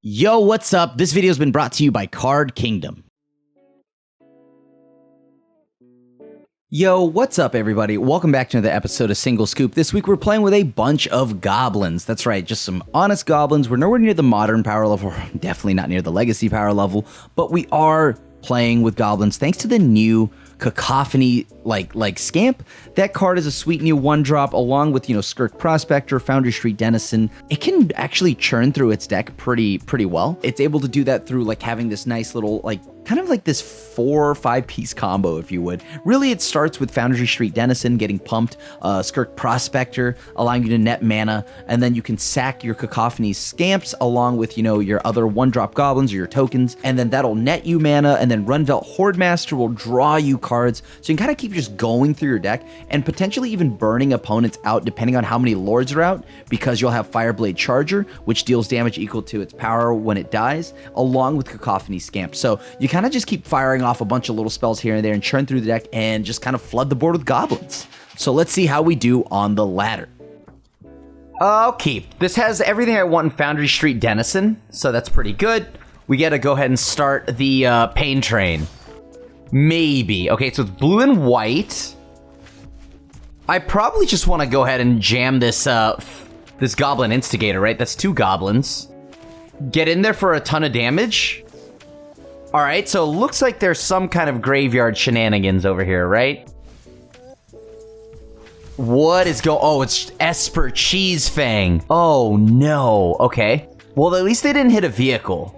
Yo, what's up? This video has been brought to you by Card Kingdom. Yo, what's up everybody? Welcome back to another episode of Single Scoop. This week we're playing with a bunch of goblins. That's right, just some honest goblins. We're nowhere near the modern power level, definitely not near the legacy power level, but we are playing with goblins thanks to the new Cacophony like Scamp. That card is a sweet new 1-drop along with, Skirk Prospector, Foundry Street Denizen. It can actually churn through its deck pretty well. It's able to do that through having this nice little kind of this 4 or 5 piece combo, if you would. Really, it starts with Foundry Street Denizen getting pumped, Skirk Prospector allowing you to net mana, and then you can sack your Cacophony Scamps along with, your other 1-drop goblins or your tokens, and then that'll net you mana, and then Runvelt Hordemaster will draw you cards, so you can kind of keep just going through your deck and potentially even burning opponents out depending on how many lords are out, because you'll have Fireblade Charger, which deals damage equal to its power when it dies, along with Cacophony Scamp. So you kind of just keep firing off a bunch of little spells here and there and churn through the deck and just kind of flood the board with goblins. So let's see how we do on the ladder. Okay, this has everything I want in Foundry Street Denizen, so that's pretty good. We gotta go ahead and start the Pain Train. Maybe. Okay, so it's blue and white. I probably just want to go ahead and jam this this Goblin Instigator, right? That's 2 goblins. Get in there for a ton of damage. All right, so it looks like there's some kind of graveyard shenanigans over here, right? What is oh, it's Esper Cheesefang. Oh, no. Okay. Well, at least they didn't hit a vehicle.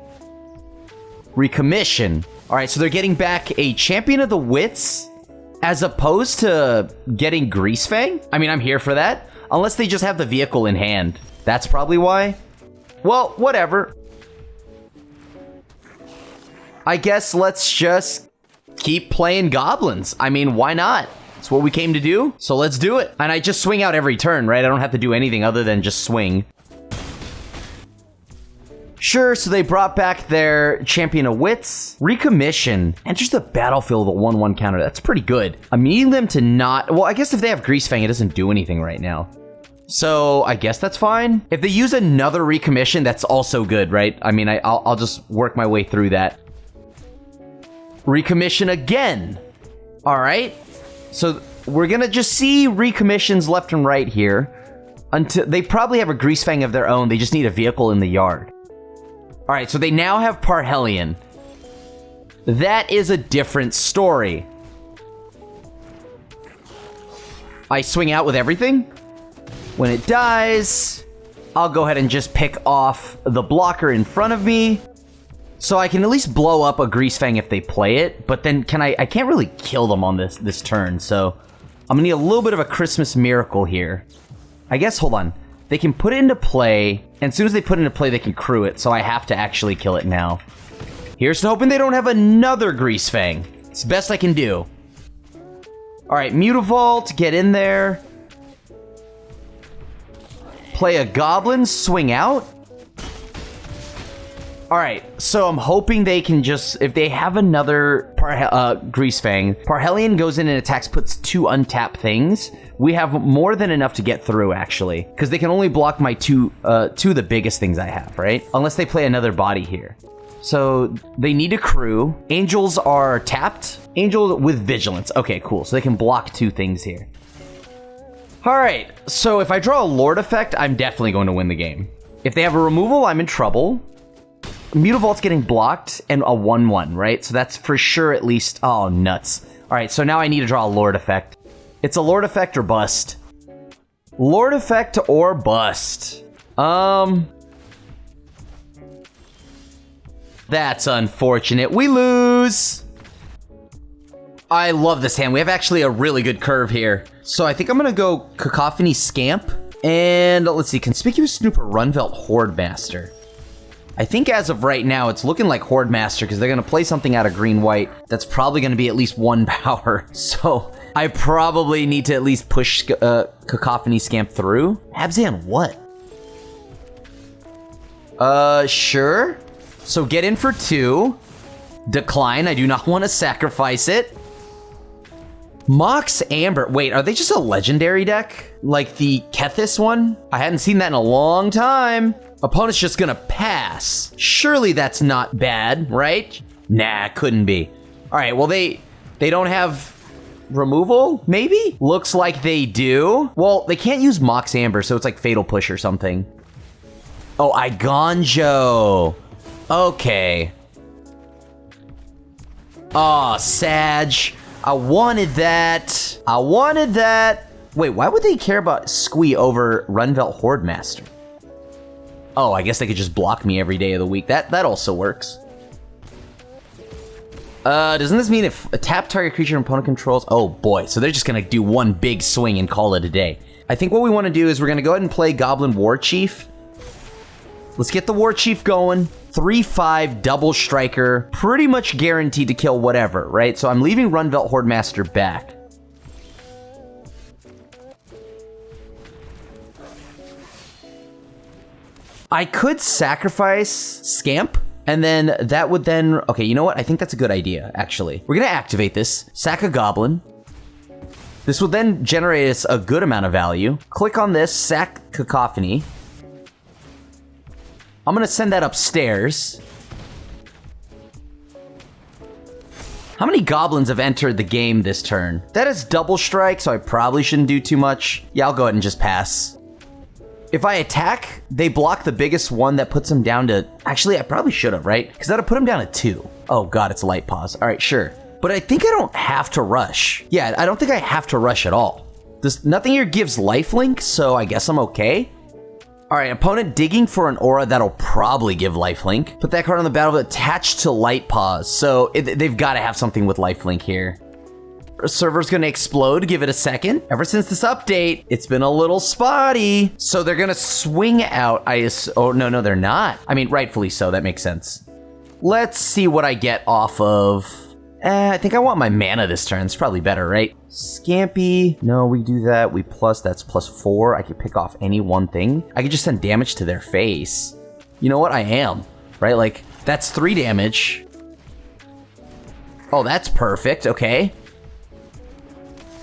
Recommission. All right, so they're getting back a Champion of the Wits as opposed to getting Greasefang? I mean, I'm here for that. Unless they just have the vehicle in hand. That's probably why. Well, whatever. I guess let's just keep playing goblins. I mean, why not? It's what we came to do, so let's do it. And I just swing out every turn, right? I don't have to do anything other than just swing. Sure, so they brought back their Champion of Wits. Recommission. Enters the battlefield with a 1/1 counter. That's pretty good. I'm needing them to not... Well, I guess if they have Greasefang, it doesn't do anything right now. So, I guess that's fine. If they use another recommission, that's also good, right? I mean, I'll just work my way through that. Recommission again. All right. So, we're going to just see recommissions left and right here. Until they probably have a Greasefang of their own. They just need a vehicle in the yard. All right, so they now have Parhelion. That is a different story. I swing out with everything. When it dies, I'll go ahead and just pick off the blocker in front of me. So I can at least blow up a Greasefang if they play it, but then I can't really kill them on this turn, so I'm gonna need a little bit of a Christmas miracle here. I guess, hold on. They can put it into play, and as soon as they put it into play, they can crew it, so I have to actually kill it now. Here's to hoping they don't have another Greasefang. It's the best I can do. Alright, Mutavault, get in there. Play a Goblin, swing out. Alright, so I'm hoping they can just... If they have another Greasefang, Parhelion goes in and attacks, puts 2 untapped things. We have more than enough to get through, actually. Because they can only block my two of the biggest things I have, right? Unless they play another body here. So, they need a crew. Angels are tapped. Angel with Vigilance. Okay, cool. So they can block 2 things here. Alright, so if I draw a Lord effect, I'm definitely going to win the game. If they have a removal, I'm in trouble. Mutavault's getting blocked, and a 1/1, right? So that's for sure at least... Oh, nuts. Alright, so now I need to draw a Lord effect. It's a Lord effect or bust. Lord effect or bust. That's unfortunate. We lose. I love this hand. We have actually a really good curve here. So I think I'm going to go Cacophony Scamp. And let's see. Conspicuous Snooper Runvelt Hordemaster. I think as of right now, it's looking like Hordemaster because they're going to play something out of green-white. That's probably going to be at least 1 power. So... I probably need to at least push Cacophony Scamp through. Abzan, what? Sure. So get in for 2. Decline. I do not want to sacrifice it. Mox Amber. Wait, are they just a legendary deck? Like the Kethis one? I hadn't seen that in a long time. Opponent's just gonna pass. Surely that's not bad, right? Nah, couldn't be. All right, well, they don't have removal, maybe? Looks like they do. Well, they can't use Mox Amber, so it's like Fatal Push or something. Oh, Igonjo. Okay. Oh, Sag. I wanted that. I wanted that. Wait, why would they care about Squee over Runvelt Hordemaster? Oh, I guess they could just block me every day of the week. That also works. Doesn't this mean if a tap target creature an opponent controls? Oh boy, so they're just gonna do one big swing and call it a day. I think what we want to do is we're gonna go ahead and play Goblin War Chief. Let's get the War Chief going. 3/5 double striker, pretty much guaranteed to kill whatever, right? So I'm leaving Runvelt Hordemaster back. I could sacrifice Scamp, and then that would then... Okay, you know what? I think that's a good idea, actually. We're gonna activate this, sack a Goblin. This will then generate us a good amount of value. Click on this, sack Cacophony. I'm gonna send that upstairs. How many goblins have entered the game this turn? That is double strike, so I probably shouldn't do too much. Yeah, I'll go ahead and just pass. If I attack, they block the biggest one that puts them down to... Actually, I probably should have, right? Because that'll put them down to 2. Oh god, it's a light pause. All right, sure. But I think I don't have to rush. Yeah, I don't think I have to rush at all. Nothing here gives lifelink, so I guess I'm okay. All right, opponent digging for an aura that'll probably give lifelink. Put that card on the battlefield attached to light pause. So they've got to have something with lifelink here. Server's gonna explode, give it a second. Ever since this update, it's been a little spotty. So they're gonna swing out, oh, no, they're not. I mean, rightfully so, that makes sense. Let's see what I get off of... I think I want my mana this turn. It's probably better, right? Scampy. No, we do that. That's +4. I could pick off any one thing. I could just send damage to their face. You know what? I am, right? Like, that's 3 damage. Oh, that's perfect. Okay.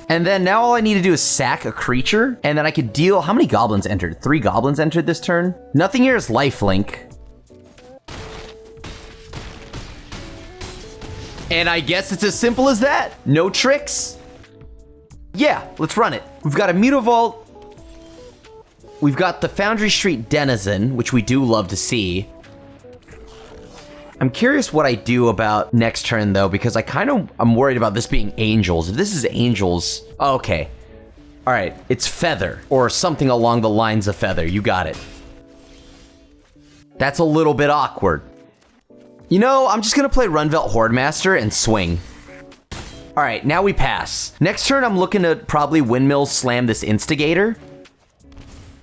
And then now all I need to do is sack a creature, and then I could deal... How many goblins entered? 3 goblins entered this turn? Nothing here is lifelink. And I guess it's as simple as that. No tricks. Yeah, let's run it. We've got a Mutavault. We've got the Foundry Street Denizen, which we do love to see. I'm curious what I do about next turn, though, because I'm worried about this being Angels. If this is Angels... Oh, okay. All right, it's Feather, or something along the lines of Feather. You got it. That's a little bit awkward. You know, I'm just gonna play Runvelt Hordemaster and swing. All right, now we pass. Next turn, I'm looking to probably Windmill Slam this Instigator.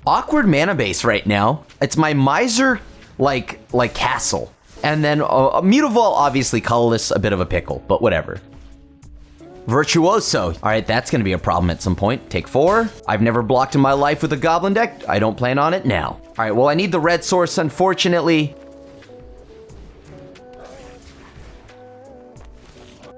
Awkward mana base right now. It's my Miser, like castle. And then a Mutavault, obviously colorless, a bit of a pickle, but whatever. Virtuoso. All right, that's gonna be a problem at some point. Take 4. I've never blocked in my life with a Goblin deck. I don't plan on it now. All right, well, I need the red source, unfortunately.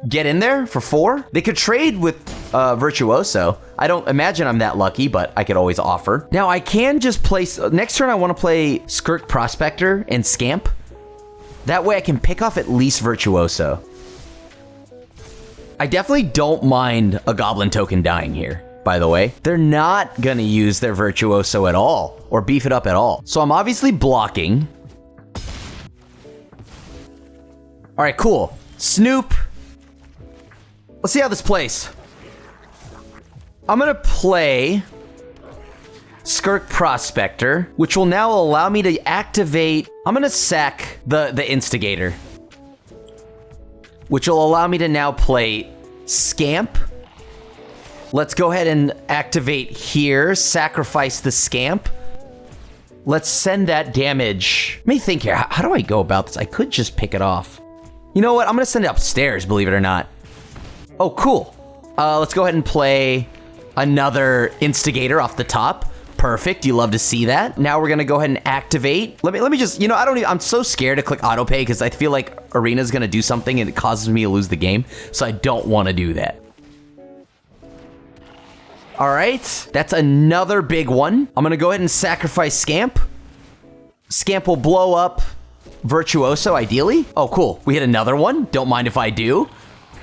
Get in there for 4. They could trade with Virtuoso. I don't imagine I'm that lucky, but I could always offer. Now, I can just place... Next turn, I want to play Skirk Prospector and Scamp. That way, I can pick off at least Virtuoso. I definitely don't mind a Goblin token dying here, by the way. They're not going to use their Virtuoso at all, or beef it up at all. So I'm obviously blocking. All right, cool. Snoop. Let's see how this plays. I'm gonna play Skirk Prospector, which will now allow me to activate... I'm gonna sack the Instigator, which will allow me to now play Scamp. Let's go ahead and activate here, sacrifice the Scamp. Let's send that damage. Let me think here, how do I go about this? I could just pick it off. You know what, I'm gonna send it upstairs, believe it or not. Oh, cool. Let's go ahead and play another Instigator off the top. Perfect. You love to see that. Now we're gonna go ahead and activate. Let me just, you know, I'm so scared to click autopay because I feel like Arena's gonna do something and it causes me to lose the game. So I don't want to do that. All right, that's another big one. I'm gonna go ahead and sacrifice Scamp. Scamp will blow up Virtuoso, ideally. Oh, cool. We hit another one. Don't mind if I do.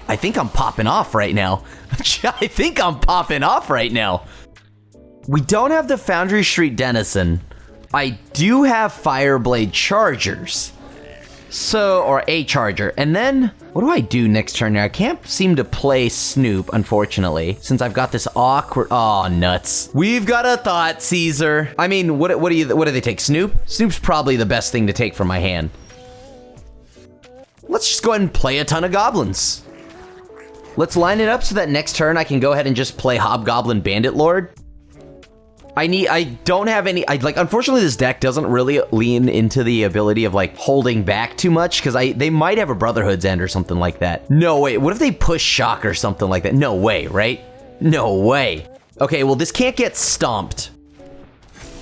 I think I'm popping off right now. I think I'm popping off right now. We don't have the Foundry Street Denizen. I do have Fireblade Chargers. So, or a charger. And then, what do I do next turn here? I can't seem to play Snoop, unfortunately, since I've got this awkward... Oh, nuts. We've got a Thought Caesar. I mean, what do they take? Snoop? Snoop's probably the best thing to take from my hand. Let's just go ahead and play a ton of goblins. Let's line it up so that next turn I can go ahead and just play Hobgoblin Bandit Lord. I don't have any, unfortunately this deck doesn't really lean into the ability of like holding back too much because they might have a Brotherhood's End or something like that. No way, what if they push Shock or something like that? No way, right? No way. Okay, well this can't get stomped,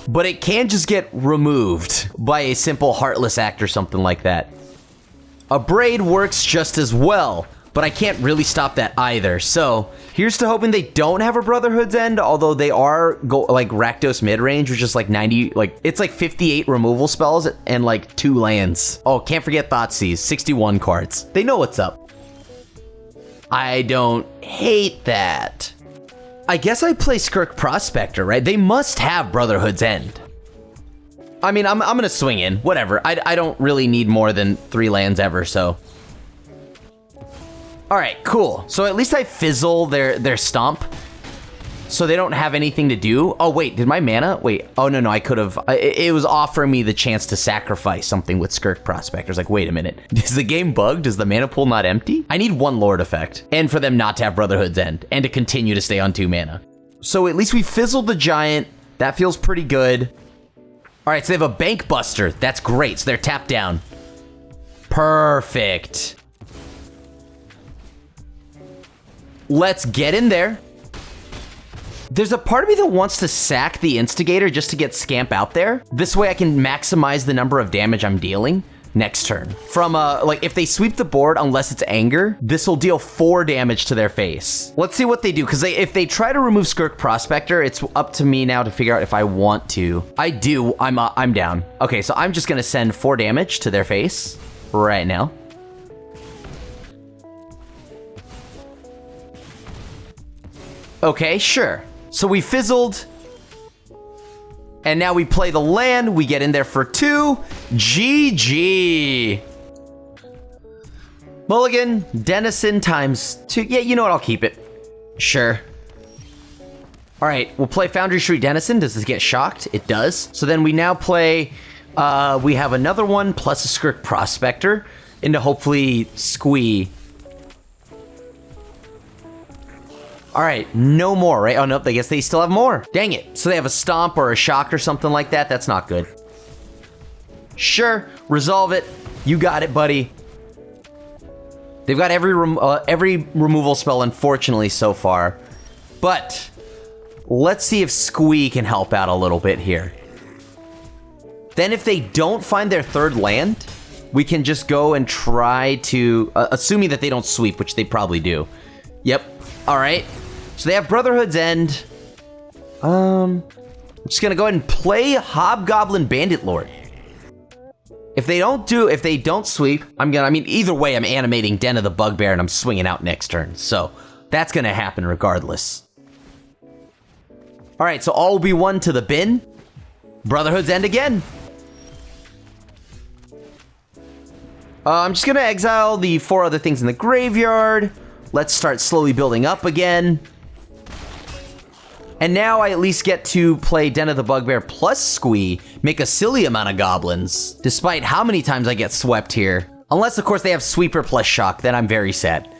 but it can just get removed by a simple Heartless Act or something like that. A Braid works just as well, but I can't really stop that either. So here's to hoping they don't have a Brotherhood's End, although they are like Rakdos Midrange, which is like 90, it's like 58 removal spells and like 2 lands. Oh, can't forget Thoughtseize, 61 cards. They know what's up. I don't hate that. I guess I play Skirk Prospector, right? They must have Brotherhood's End. I mean, I'm gonna swing in, whatever. I don't really need more than 3 lands ever, so. All right, cool. So at least I fizzle their stomp, so they don't have anything to do. Oh wait, did my mana? Wait, oh no, I could have. It was offering me the chance to sacrifice something with Skirk Prospector. Like, wait a minute, is the game bugged? Is the mana pool not empty? I need 1 Lord effect, and for them not to have Brotherhood's End, and to continue to stay on 2 mana. So at least we fizzled the giant. That feels pretty good. All right, so they have a Bank Buster. That's great. So they're tapped down. Perfect. Let's get in there. There's a part of me that wants to sack the Instigator just to get Scamp out there. This way I can maximize the number of damage I'm dealing next turn. From, like, if they sweep the board, unless it's Anger, this will deal 4 damage to their face. Let's see what they do, because if they try to remove Skirk Prospector, it's up to me now to figure out if I want to. I do. I'm down. Okay, so I'm just going to send 4 damage to their face right now. Okay, sure. So we fizzled. And now we play the land. We get in there for 2. GG. Mulligan, Denizen times 2. Yeah, you know what? I'll keep it. Sure. All right, we'll play Foundry Street Denizen. Does this get shocked? It does. So then we now play, we have another one plus a Skirk Prospector into hopefully Squee. All right, no more, right? Oh, nope, I guess they still have more. Dang it. So they have a Stomp or a Shock or something like that. That's not good. Sure, resolve it. You got it, buddy. They've got every removal spell, unfortunately, so far. But let's see if Squee can help out a little bit here. Then if they don't find their 3rd land, we can just go and try to, assuming that they don't sweep, which they probably do. Yep. All right. So they have Brotherhood's End. I'm just gonna go ahead and play Hobgoblin Bandit Lord. If they don't sweep, either way, I'm animating Den of the Bugbear and I'm swinging out next turn. So that's gonna happen regardless. All right, so all will be 1 to the bin. Brotherhood's End again. I'm just gonna exile the 4 other things in the graveyard. Let's start slowly building up again. And now I at least get to play Den of the Bugbear plus Squee, make a silly amount of goblins, despite how many times I get swept here. Unless, of course, they have Sweeper plus Shock, then I'm very sad.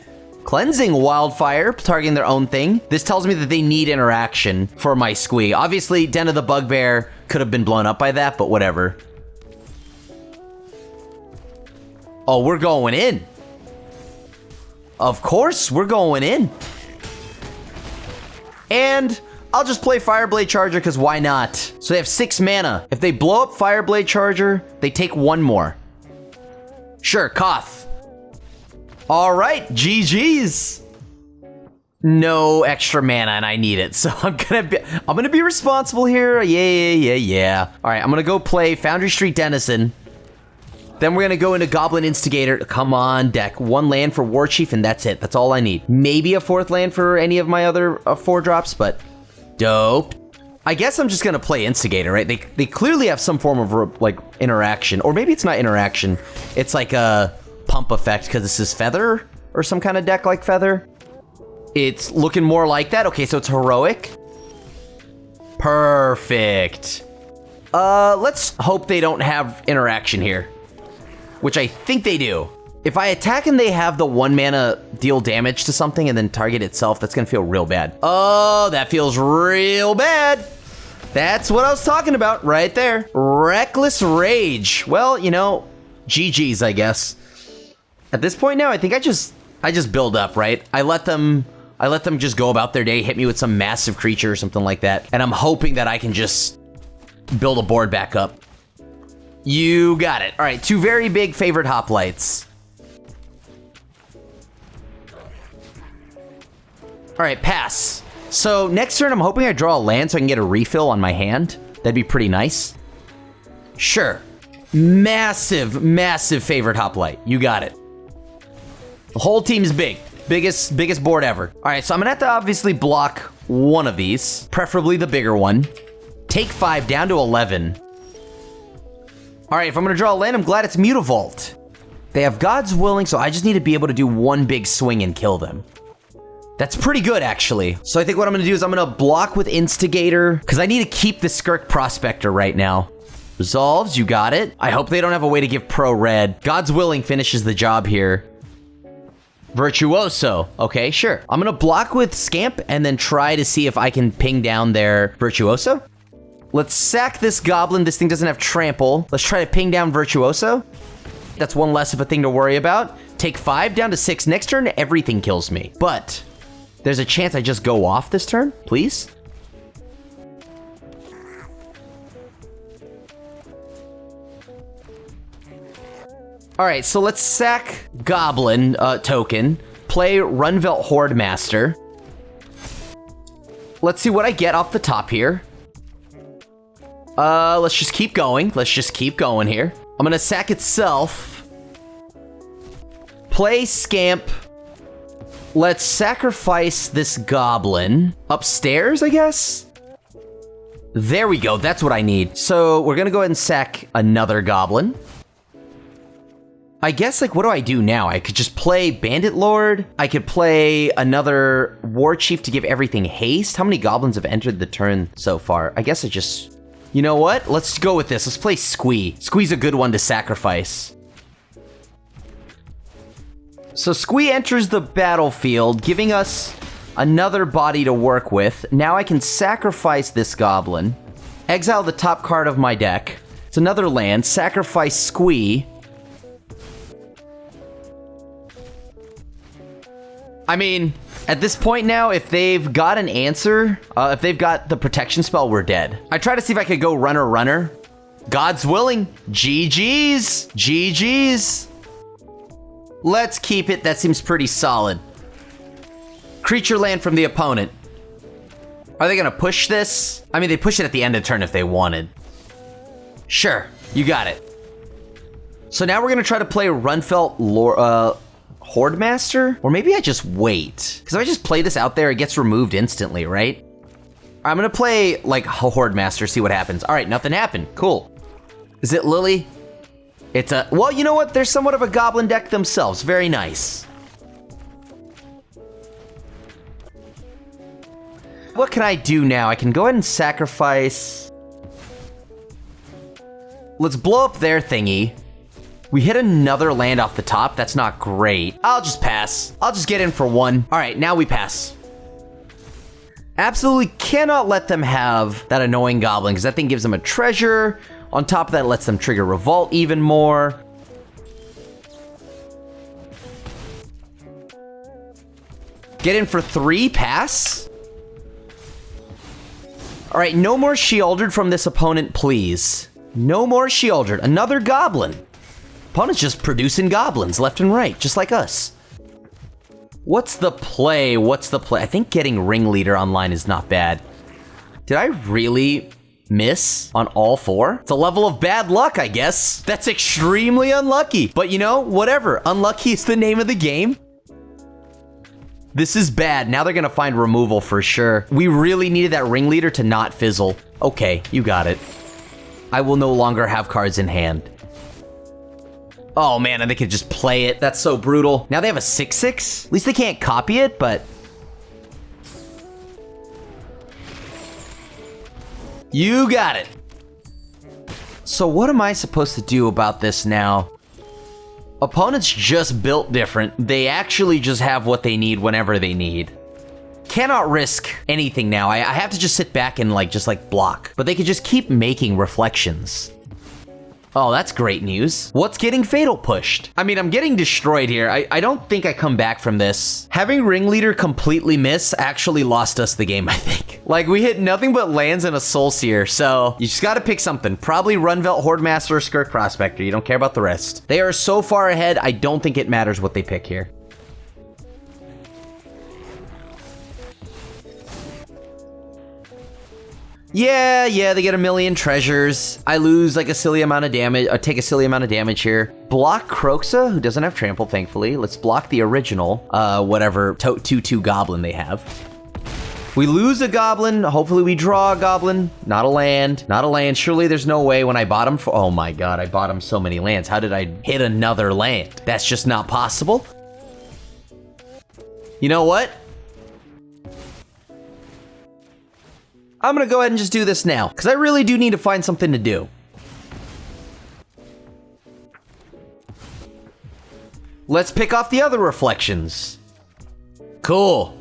Cleansing Wildfire, targeting their own thing. This tells me that they need interaction for my Squee. Obviously, Den of the Bugbear could have been blown up by that, but whatever. Oh, we're going in. Of course, we're going in. And I'll just play Fireblade Charger, because why not? So they have 6 mana. If they blow up Fireblade Charger, they take 1 more. Sure, Koth. All right, GG's. no extra mana and I need it. So I'm gonna be responsible here. Yeah. All right, I'm gonna go play Foundry Street Denizen. Then we're gonna go into Goblin Instigator. Come on, deck. 1 land for War Chief, and that's it. That's all I need. Maybe a 4th land for any of my other 4-drops, but dope. I guess I'm just gonna play Instigator, right? They clearly have some form of like interaction, or maybe it's not interaction. It's like a pump effect because this is Feather or some kind of deck like Feather. It's looking more like that. Okay, so it's heroic. Perfect. Let's hope they don't have interaction here, which I think they do. If I attack and they have the 1 mana deal damage to something and then target itself, that's gonna feel real bad. Oh, that feels real bad. That's what I was talking about right there. Reckless Rage. Well, you know, GG's, I guess. At this point now, I think I just build up, right? I let them just go about their day, hit me with some massive creature or something like that, and I'm hoping that I can just build a board back up. You got it. All right, 2 very big favorite hoplites. All right, pass. So next turn, I'm hoping I draw a land so I can get a refill on my hand. That'd be pretty nice. Sure. Massive, massive favorite hoplite. You got it. The whole team's big. Biggest board ever. All right, so I'm gonna have to obviously block one of these, preferably the bigger one. Take 5 down to 11. All right, if I'm gonna draw a land, I'm glad it's Mutavault. They have God's Willing, so I just need to be able to do 1 big swing and kill them. That's pretty good, actually. So I think what I'm gonna do is I'm gonna block with Instigator, because I need to keep the Skirk Prospector right now. Resolves, you got it. I hope they don't have a way to give pro red. God's Willing finishes the job here. Virtuoso. Okay, sure. I'm gonna block with Scamp and then try to see if I can ping down their Virtuoso. Let's sack this Goblin. This thing doesn't have trample. Let's try to ping down Virtuoso. That's 1 less of a thing to worry about. Take 5 down to 6. Next turn, everything kills me. But there's a chance I just go off this turn, please. All right, so let's sack Goblin token, play Runvelt Horde Master. Let's see what I get off the top here. Let's just keep going. Let's just keep going here. I'm gonna sack itself. Play Scamp. Let's sacrifice this Goblin. Upstairs, I guess? There we go, that's what I need. So we're gonna go ahead and sack another Goblin. I guess, like, what do I do now? I could just play Bandit Lord. I could play another War Chief to give everything haste. How many Goblins have entered the turn so far? I guess I just... You know what? Let's go with this. Let's play Squee. Squee's a good one to sacrifice. So Squee enters the battlefield, giving us another body to work with. Now I can sacrifice this Goblin, exile the top card of my deck. It's another land. Sacrifice Squee. I mean, at this point now, if they've got an answer, if they've got the protection spell, we're dead. I try to see if I could go runner. God's Willing. GG's. GG's. Let's keep it. That seems pretty solid. Creature land from the opponent. Are they gonna push this? I mean, they push it at the end of turn if they wanted. Sure, you got it. So now we're gonna try to play Runfelt Horde Master? Or maybe I just wait. Because if I just play this out there, it gets removed instantly, right? I'm gonna play, like, Horde Master, see what happens. All right, nothing happened. Cool. Is it Lily? It's a... Well, you know what? They're somewhat of a Goblin deck themselves. Very nice. What can I do now? I can go ahead and sacrifice... Let's blow up their thingy. We hit another land off the top. That's not great. I'll just pass. I'll just get in for 1. All right, now we pass. Absolutely cannot let them have that annoying Goblin, because that thing gives them a treasure. On top of that, it lets them trigger Revolt even more. Get in for 3, pass. All right, no more Shieldred from this opponent, please. No more Shieldred. Another Goblin. Opponent's just producing Goblins left and right, just like us. What's the play? I think getting Ringleader online is not bad. Did I really miss on all 4? It's a level of bad luck, I guess. That's extremely unlucky. But you know, whatever. Unlucky is the name of the game. This is bad. Now they're gonna find removal for sure. We really needed that Ringleader to not fizzle. Okay, you got it. I will no longer have cards in hand. Oh man, and they could just play it. That's so brutal. Now they have a 6/6. At least they can't copy it, but... You got it. So what am I supposed to do about this now? Opponents just built different. They actually just have what they need whenever they need. Cannot risk anything now. I have to just sit back and just block. But they could just keep making reflections. Oh, that's great news. What's getting Fatal pushed? I mean, I'm getting destroyed here. I don't think I come back from this. Having Ringleader completely miss actually lost us the game, I think. Like, we hit nothing but lands and a Soulseer, so you just gotta pick something. Probably Runvelt, Hordemaster, or Skirk Prospector. You don't care about the rest. They are so far ahead, I don't think it matters what they pick here. Yeah, they get 1,000,000 treasures. I lose like a silly amount of damage, or take a silly amount of damage here. Block Kroxa, who doesn't have trample, thankfully. Let's block the original, whatever 2/2 goblin they have. We lose a goblin. Hopefully we draw a goblin. Not a land. Not a land. Surely there's no way when I bought him for... Oh my god, I bought him so many lands. How did I hit another land? That's just not possible. You know what? I'm gonna go ahead and just do this now, because I really do need to find something to do. Let's pick off the other reflections. Cool.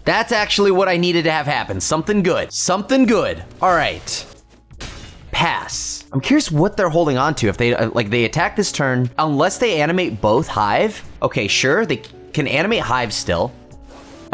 That's actually what I needed to have happen. Something good. Something good. All right. Pass. I'm curious what they're holding on to. If they, they attack this turn, unless they animate both Hive. Okay, sure, they can animate Hive still.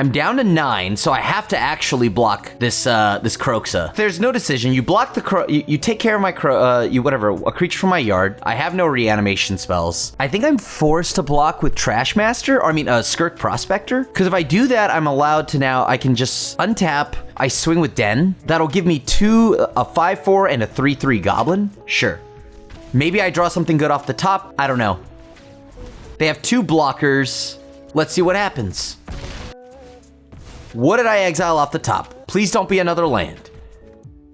I'm down to 9, so I have to actually block this this Kroxa. There's no decision. You block the you take care of my a creature from my yard. I have no reanimation spells. I think I'm forced to block with Trashmaster, or I mean Skirk Prospector. Because if I do that, I'm allowed to now. I can just untap. I swing with Den. That'll give me a 5/4 and a 3/3 Goblin. Sure. Maybe I draw something good off the top. I don't know. They have 2 blockers. Let's see what happens. What did I exile off the top? Please don't be another land.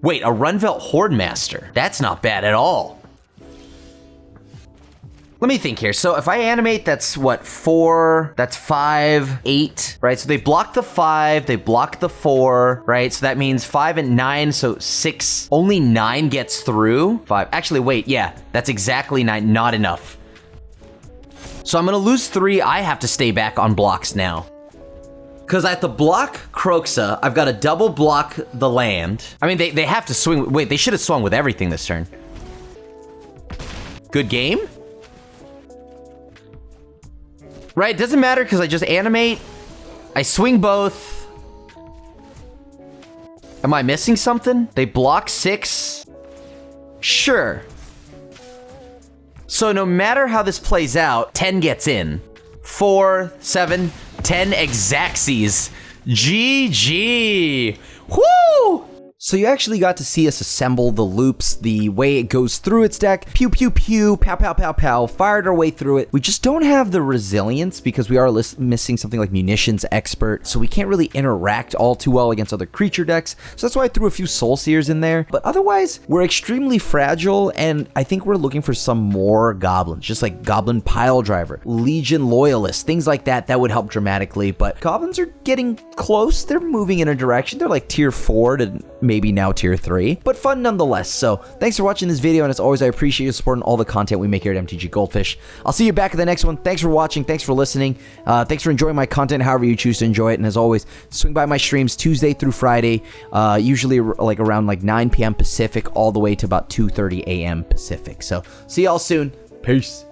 Wait, a Runvelt Hordemaster. That's not bad at all. Let me think here. So if I animate, that's what, 4, that's 5, 8, right? So they block the 5, they block the 4, right? So that means 5 and 9, so 6. Only 9 gets through. 5, actually, wait, yeah, that's exactly 9, not enough. So I'm gonna lose 3, I have to stay back on blocks now. Because I have to block Kroxa, I've got to double block the land. I mean, they have to swing. Wait, they should have swung with everything this turn. Good game? Right, doesn't matter because I just animate. I swing both. Am I missing something? They block 6. Sure. So no matter how this plays out, 10 gets in. 4, 7, 10 Exacxies. GG. Woo! So you actually got to see us assemble the loops, the way it goes through its deck. Pew, pew, pew, pow, pow, pow, pow, fired our way through it. We just don't have the resilience because we are missing something like Munitions Expert, so we can't really interact all too well against other creature decks. So that's why I threw a few Soulseers in there. But otherwise, we're extremely fragile, and I think we're looking for some more goblins, just like Goblin Piledriver, Legion Loyalist, things like that. That would help dramatically. But goblins are getting close. They're moving in a direction. They're like tier 4 to maybe now tier 3, but fun nonetheless. So thanks for watching this video, and as always, I appreciate you supporting all the content we make here at MTG Goldfish. I'll see you back in the next one. Thanks for watching. Thanks for listening. Thanks for enjoying my content however you choose to enjoy it. And as always, swing by my streams Tuesday through Friday, usually like around like 9 p.m. Pacific all the way to about 2:30 a.m. Pacific. So see y'all soon. Peace.